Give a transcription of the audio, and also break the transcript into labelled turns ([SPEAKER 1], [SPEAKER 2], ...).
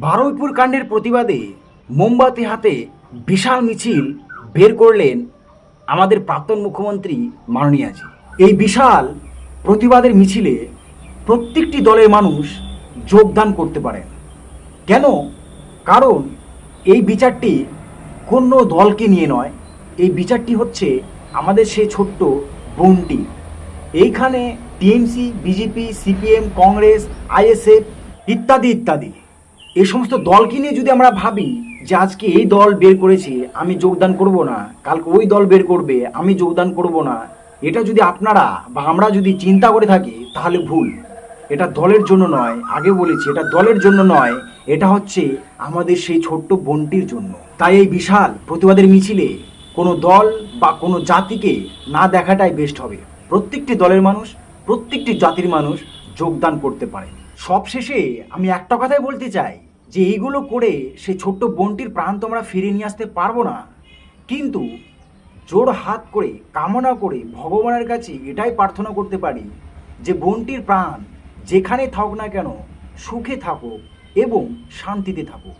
[SPEAKER 1] বারুইপুর কাণ্ডের প্রতিবাদে মোমবাতি হাতে বিশাল মিছিল বের করলেন আমাদের প্রাক্তন মুখ্যমন্ত্রী মাননীয়াজি। এই বিশাল প্রতিবাদের মিছিলে প্রত্যেকটি দলের মানুষ যোগদান করতে পারেন। কেন? কারণ এই বিচারটি কোনো দলকে নিয়ে নয়, এই বিচারটি হচ্ছে আমাদের সেই ছোট্ট বোনটি। এইখানে TMC, BJP, CPM, Congress, ISF ইত্যাদি ইত্যাদি এই সমস্ত দলকে নিয়ে যদি আমরা ভাবি যে আজকে এই দল বের করেছে আমি যোগদান করব না, কালকে ওই দল বের করবে আমি যোগদান করব না, এটা যদি আপনারা বা আমরা যদি চিন্তা করে থাকি তাহলে ভুল। এটা দলের জন্য নয়, আগে বলেছি এটা দলের জন্য নয়, এটা হচ্ছে আমাদের সেই ছোট্ট বোনটির জন্য। তাই এই বিশাল প্রতিবাদের মিছিলে কোনো দল বা কোনো জাতিকে না দেখাটাই বেস্ট হবে। প্রত্যেকটি দলের মানুষ, প্রত্যেকটি জাতির মানুষ যোগদান করতে পারে। সবশেষে আমি একটা কথাই বলতে চাই যে এইগুলো করে সেই ছোট্ট বোনটির প্রাণ তো আমরা ফিরিয়ে নিয়ে আসতে পারবো না, কিন্তু জোর হাত করে কামনা করে ভগবানের কাছে এটাই প্রার্থনা করতে পারি যে বোনটির প্রাণ যেখানে থাকুক না কেন সুখে থাকুক এবং শান্তিতে থাকুক।